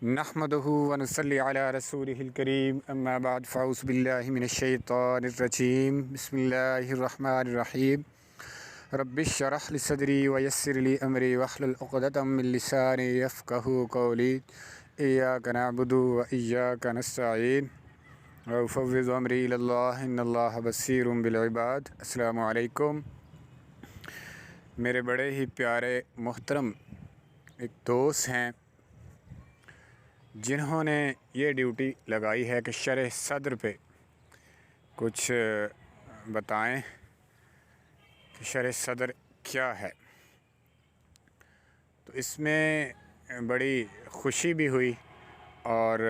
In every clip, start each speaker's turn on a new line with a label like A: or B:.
A: नहमदुहु व नुसल्ली अला रसूलिहिल करीम अम्मा बाद फ़अऊज़ु बिल्लाहि मिनश्शैतानिर रजीम बिस्मिल्लाहिर रहमानिर रहीम रब्बिश्शरह लि सदरी व यस्सिर लि अमरी वहलुल उक़दतम मिन लिसानी यफ़क़हू क़ौली इय्याका नअबुदु व इय्याका नस्तईन व उफ़व्विज़ु अमरी इलल्लाह इन्नल्लाह बसीरुम बिल इबाद। अस्सलामु अलैकुम। मेरे बड़े ही प्यारे मोहतरम एक दोस्त हैं जिन्होंने ये ड्यूटी लगाई है कि शरह सद्र पे कुछ बताएं कि शरह सद्र क्या है। तो इसमें बड़ी खुशी भी हुई और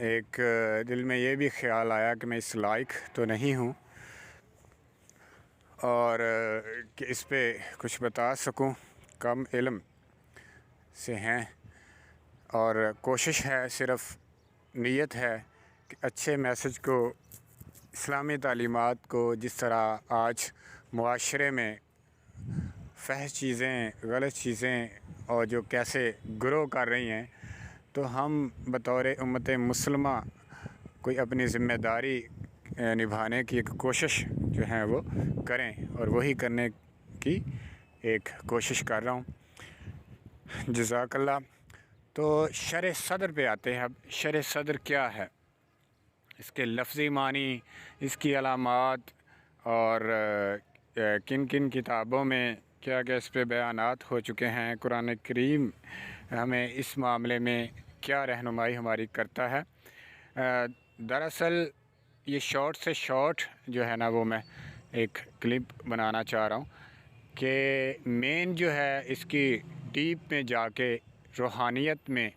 A: एक दिल में ये भी ख्याल आया कि मैं इस लायक तो नहीं हूँ और कि इस पे कुछ बता सकूं। कम इल्म से हैं और कोशिश है, सिर्फ़ नीयत है कि अच्छे मैसेज को, इस्लामी तालीमात को, जिस तरह आज मुआशरे में फहश चीज़ें, गलत चीज़ें और जो कैसे ग्रो कर रही हैं, तो हम बतौर उम्मत मुस्लिमा कोई अपनी ज़िम्मेदारी निभाने की एक कोशिश जो है वो करें और वही करने की एक कोशिश कर रहा हूँ। जज़ाकल्लाह। तो शरह सद्र पे आते हैं। अब शरह सद्र क्या है, इसके लफ्ज़ी मानी, इसकी अलामात और किन किन किताबों में क्या क्या इस पे बयानात हो चुके हैं, कुरान करीम हमें इस मामले में क्या रहनुमाई हमारी करता है। दरअसल ये शॉर्ट से शॉर्ट जो है ना, वो मैं एक क्लिप बनाना चाह रहा हूँ कि मेन जो है इसकी डीप में जाके रूहानियत में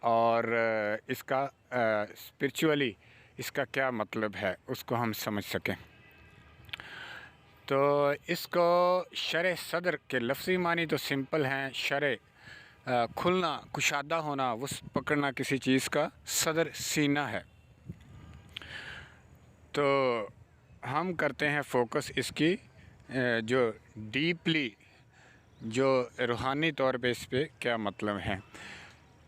A: और इसका स्पिरिचुअली इसका क्या मतलब है उसको हम समझ सकें। तो इसको शरह सद्र के लफ्ज़ी मानी तो सिंपल हैं। शरह खुलना, कुशादा होना, वुस्अत पकड़ना किसी चीज़ का, सद्र सीना है। तो हम करते हैं फोकस इसकी जो डीपली, जो रूहानी तौर पे इस पे क्या मतलब है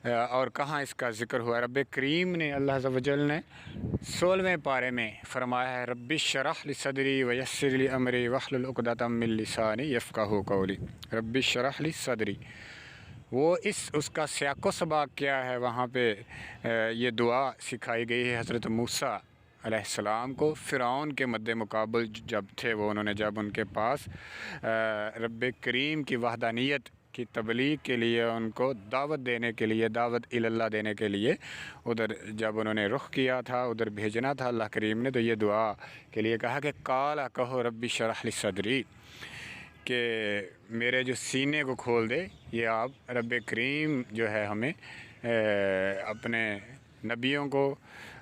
A: और कहाँ इसका ज़िक्र हुआ। रब्बे करीम ने, अल्लाह अज़्ज़ व जल ने 16वें पारे में फ़रमाया है, रब्बिश्शरह लि सदरी व यस्सिर लि अमरी वहलुल उक़दतम मिन लिसानी यफ़क़हू क़ौली। रब्बिश्शरह लि सदरी, वो उसका सियाक़ो सबाक़ क्या है, वहाँ पे ये दुआ सिखाई गई है हज़रत मूसा अलैहिस्सलाम को। फ़िरौन के मद्दे मुक़ाबल जब थे वो, उन्होंने जब उनके पास रब्बे करीम की वहदानियत की तबलीग के लिए, उनको दावत देने के लिए, दावत इलल्लाह देने के लिए उधर जब उन्होंने रुख़ किया था, उधर भेजना था अल्लाह करीम ने, तो ये दुआ के लिए कहा कि काला कहो रब्बिश्शरह लि सदरी, कि मेरे जो सीने को खोल दे। ये आप रब्बे करीम जो है हमें अपने नबियों को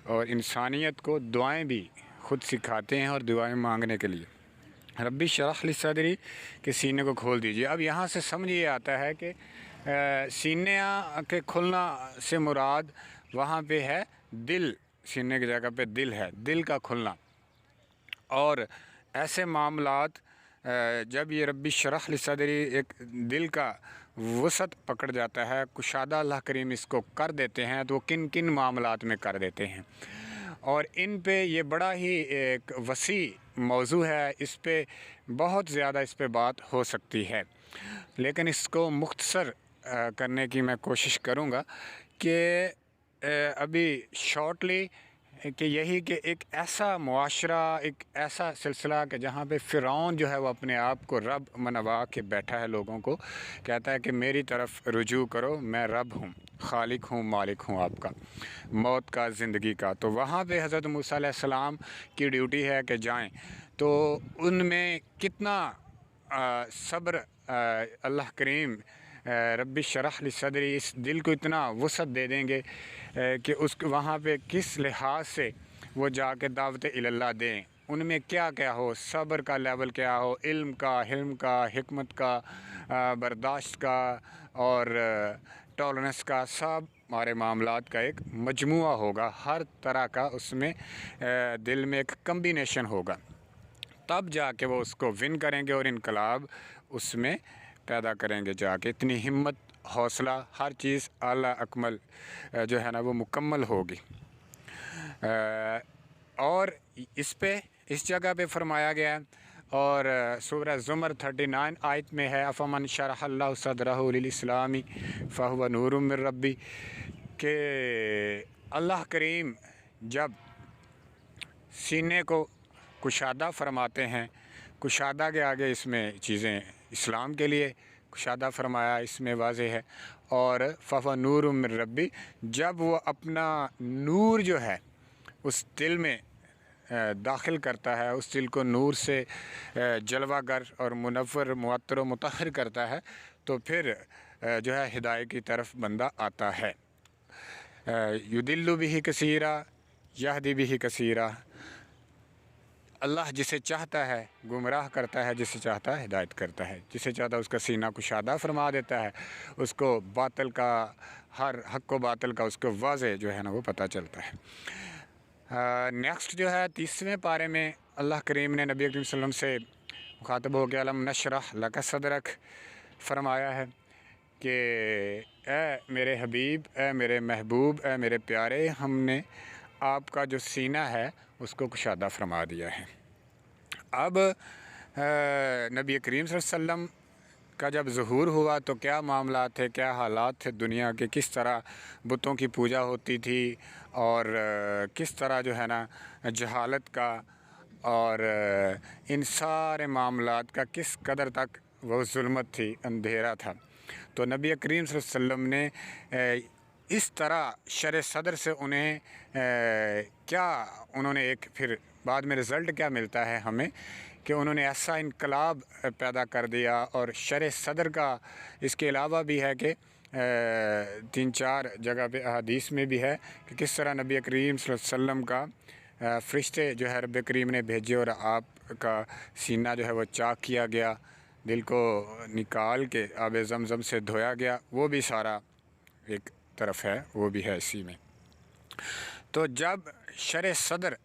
A: और इंसानियत को दुआएं भी ख़ुद सिखाते हैं और दुआएं मांगने के लिए। रब्बिश्शरह लि सदरी के सीने को खोल दीजिए। अब यहाँ से समझ ये आता है कि सीने के खुलना से मुराद वहाँ पे है दिल, सीने की जगह पे दिल है, दिल का खुलना। और ऐसे मामलात जब ये रब्बिश्शरह लि सदरी एक दिल का वुसअत पकड़ जाता है, कुशादा अल्लाह करीम इसको कर देते हैं, तो किन किन मामलात में कर देते हैं। और इन पे ये बड़ा ही एक वसी मौजू है, इस पे बहुत ज़्यादा इस पे बात हो सकती है, लेकिन इसको मुख्तसर करने की मैं कोशिश करूँगा कि अभी शॉर्टली कि यही कि एक ऐसा मुआशरा, एक ऐसा सिलसिला कि जहाँ पे फ़िरौन जो है वो अपने आप को रब मनवा के बैठा है, लोगों को कहता है कि मेरी तरफ़ रुजू करो, मैं रब हूँ, खालिक हूँ, मालिक हूँ आपका, मौत का, ज़िंदगी का। तो वहाँ पे हज़रत मूसा अलैहिस्सलाम की ड्यूटी है कि जाएं, तो उनमें कितना सब्र अल्लाह करीम रब्बिश्शरह लि सदरी, इस दिल को इतना वुसअत दे देंगे कि उसको वहाँ पे किस लिहाज से वो जाके दावत इलल्लाह दें। उनमें क्या क्या हो, सब्र का लेवल क्या हो, इल्म का, हिल्म का, हिकमत का, बर्दाश्त का और टॉलरेंस का, सब हमारे मामलात का एक मजमुआ होगा। हर तरह का उसमें दिल में एक कम्बिनेशन होगा, तब जाके वो उसको विन करेंगे और इनकलाब उसमें पैदा करेंगे जाके। इतनी हिम्मत हौसला, हर चीज़ आला अकमल जो है ना वो मुकम्मल होगी। और इस जगह पे फरमाया गया है, और सूरह ज़ुमर 39 आयत में है, अफ़मन शरहल्लाहु सदरहु लिल इस्लामी फ़हुव नूरुम मिर रब्बी, के अल्लाह करीम जब सीने को कुशादा फरमाते हैं, कुशादा के आगे इसमें चीज़ें इस्लाम के लिए कुशादा फरमाया, इसमें वाज़े है। और फ़हुव नूरुम मिर रब्बी, जब वो अपना नूर जो है उस दिल में दाखिल करता है, उस दिल को नूर से जलवागर और मुनव्वर मुअत्तर व मुतहर करता है, तो फिर जो है हिदायत की तरफ बंदा आता है। युदिल्लु बिही कसीरा यहदी बिही कसीरा, अल्लाह जिसे चाहता है गुमराह करता है, जिसे चाहता है हिदायत करता है, जिसे चाहता है उसका सीना कुशादा फरमा देता है, उसको बातिल का, हर हक़ व बातिल का उसको वाज़े जो है ना वो पता चलता है। नेक्स्ट जो है 30वें पारे में अल्लाह करीम ने नबी करीम सल्लल्लाहु अलैहि वसल्लम से मुखातब हो के अलम नशरह लक सदरक फरमाया है कि ए मेरे हबीब, ए मेरे महबूब, ए मेरे प्यारे, हमने आपका जो सीना है उसको कुशादा फरमा दिया है। अब नबी करीम सल्लल्लाहु अलैहि वसल्लम का जब ज़ुहूर हुआ तो क्या मामला थे, क्या हालात थे दुनिया के, किस तरह बुतों की पूजा होती थी, और किस तरह जो है ना जहालत का और इन सारे मामलात का किस कदर तक वो जुल्मत थी, अंधेरा था। तो नबी करीम सल्लल्लाहु अलैहि वसल्लम ने इस तरह शर सदर से उन्हें क्या उन्होंने एक फिर बाद में रिज़ल्ट क्या मिलता है हमें कि उन्होंने ऐसा इनकलाब पैदा कर दिया। और शर सदर का इसके अलावा भी है कि 3-4 जगह पे अहादीस में भी है कि किस तरह नबी करीम सल्लल्लाहु अलैहि वसल्लम का फ़रिश्ते जो है रब करीम ने भेजे और आपका सीना जो है वो चाक किया गया, दिल को निकाल के आब ज़मज़म से धोया गया, वो भी सारा एक तरफ है, वो भी है इसी में। तो जब शर सदर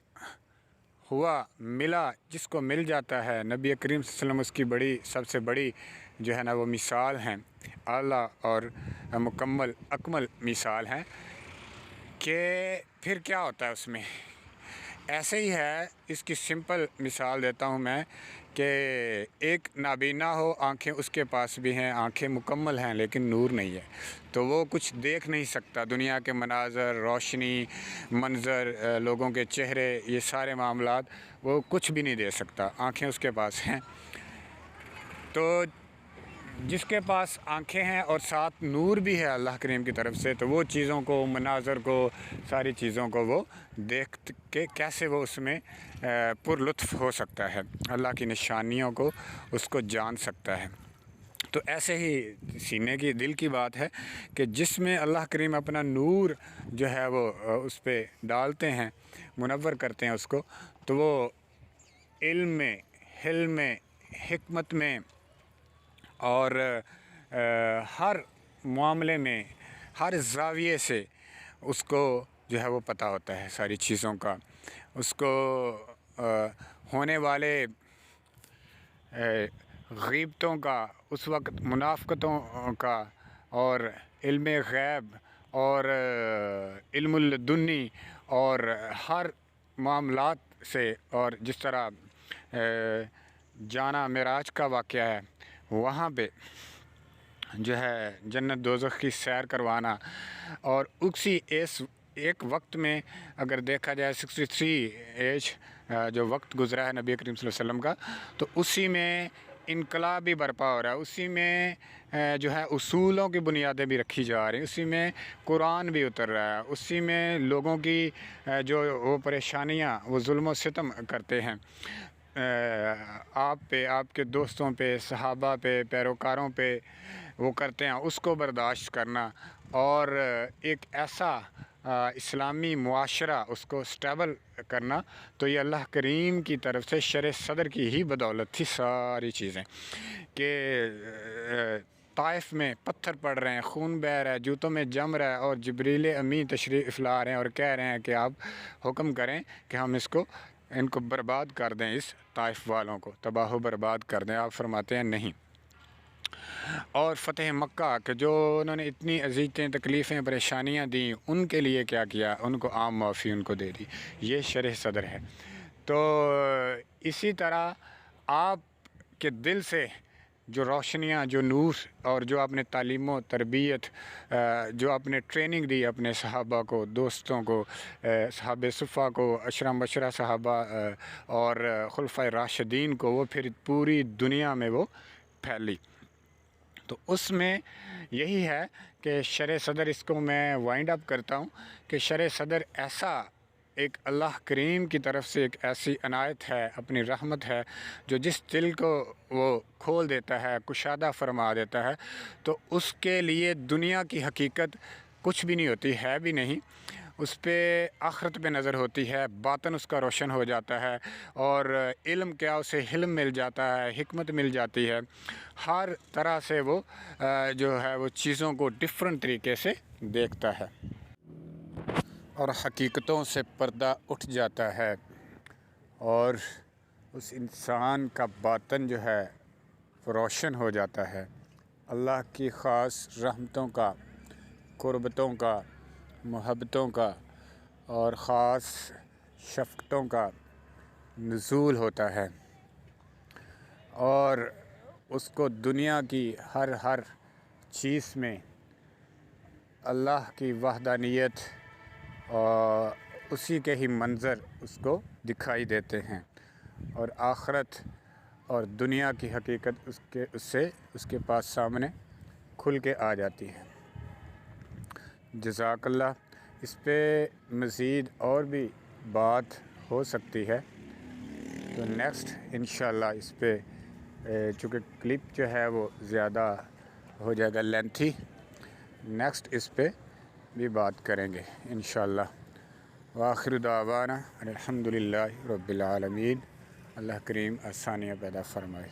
A: हुआ, मिला, जिसको मिल जाता है, नबी करीम सल्लल्लाहु अलैहि वसल्लम उसकी बड़ी सबसे बड़ी जो है ना वो मिसाल हैं, आला और मुकम्मल अकमल मिसाल हैं। कि फिर क्या होता है उसमें, ऐसे ही है, इसकी सिंपल मिसाल देता हूँ मैं कि एक नाबीना हो, आँखें उसके पास भी हैं, आँखें मुकम्मल हैं लेकिन नूर नहीं है, तो वो कुछ देख नहीं सकता, दुनिया के मनाज़र, रोशनी, मंज़र, लोगों के चेहरे, ये सारे मामलात वो कुछ भी नहीं दे सकता, आँखें उसके पास हैं। तो जिसके पास आँखें हैं और साथ नूर भी है अल्लाह करीम की तरफ से, तो वो चीज़ों को, मनाज़र को, सारी चीज़ों को वो देख के कैसे वो उसमें पुरलुत्फ़ हो सकता है, अल्लाह की निशानियों को उसको जान सकता है। तो ऐसे ही सीने की, दिल की बात है कि जिसमें अल्लाह करीम अपना नूर जो है वो उस पर डालते हैं, मुनव्वर करते हैं उसको, तो वो इल्म में, हिल्म में, हिकमत में और हर मामले में, हर ज़ाविये से उसको जो है वो पता होता है सारी चीज़ों का, उसको होने वाले ग़ीबतों का, उस वक्त मुनाफ़क़तों का, और इल्म ग़ैब और इल्मुल लदुन्नी और हर मामलात से, और जिस तरह जाना मेराज का वाक़या है, वहाँ पे जो है जन्नत दोज़ख की सैर करवाना, और उसी एक वक्त में अगर देखा जाए 63 एज जो वक्त गुज़रा है नबी करीम सल्लल्लाहु अलैहि वसल्लम का, तो उसी में इनकलाब भी बर्पा हो रहा है, उसी में जो है उसूलों की बुनियादें भी रखी जा रही हैं, उसी में कुरान भी उतर रहा है, उसी में लोगों की जो वो परेशानियाँ, वो जुल्म व सितम करते हैं आप पे, आपके दोस्तों पे, सहाबा पे, पैरोकारों पे वो करते हैं, उसको बर्दाश्त करना, और एक ऐसा इस्लामी मुआशरा उसको स्टेबल करना, तो ये अल्लाह करीम की तरफ से शर सदर की ही बदौलत थी सारी चीज़ें। कि ताइफ में पत्थर पड़ रहे हैं, खून बह रहा है, जूतों में जम रहा है, और जिब्रील अमीन तशरीफ़ ला रहे हैं और कह रहे हैं कि आप हुक्म करें कि हम इनको बर्बाद कर दें, इस ताइफ वालों को तबाह बर्बाद कर दें। आप फरमाते हैं नहीं, और फ़तेह मक्का कि जो उन्होंने इतनी अज़ीज़ें तकलीफ़ें परेशानियाँ दी, उनके लिए क्या किया, उनको आम माफ़ी उनको दे दी। ये शरह सदर है। तो इसी तरह आप के दिल से जो रोशनियाँ, जो नूर और जो आपने तालीम व तरबियत, जो आपने ट्रेनिंग दी अपने सहाबा को, दोस्तों को, सहाबे सुफ़ा को, अशरा मशरा सहाबा और खुलफ़ाए राशिदीन को, वो फिर पूरी दुनिया में वो फैली। तो उसमें यही है कि शर सदर, इसको मैं वाइंड अप करता हूँ कि शर सदर ऐसा एक अल्लाह करीम की तरफ से एक ऐसी अनायत है, अपनी रहमत है, जो जिस दिल को वो खोल देता है, कुशादा फरमा देता है, तो उसके लिए दुनिया की हकीकत कुछ भी नहीं होती, है भी नहीं। उस पर आखरत पे नज़र होती है, बातन उसका रोशन हो जाता है, और इल्म क्या, उसे हिल्म मिल जाता है, हिकमत मिल जाती है। हर तरह से वो जो है वो चीज़ों को डिफरेंट तरीके से देखता है और हकीकतों से पर्दा उठ जाता है, और उस इंसान का बातन जो है रोशन हो जाता है। अल्लाह की ख़ास रहमतों का, कुर्बतों का, मोहब्बतों का और ख़ास शफ़क़तों का नुज़ूल होता है, और उसको दुनिया की हर चीज़ में अल्लाह की वहदानियत और उसी के ही मंज़र उसको दिखाई देते हैं, और आखरत और दुनिया की हकीकत उसके पास सामने खुल के आ जाती है। जज़ाकल्लाह। इस पे मज़ीद और भी बात हो सकती है, तो नेक्स्ट इंशाल्लाह इस पे, चूँकि क्लिप जो है वो ज़्यादा हो जाएगा लेंथी, नेक्स्ट इस पे भी बात करेंगे इंशाल्लाह। व आखिर दावाना अल्हम्दुलिल्लाहि रब्बिल आलमीन। अल्लाह करीम आसानियाँ पैदा फरमाए।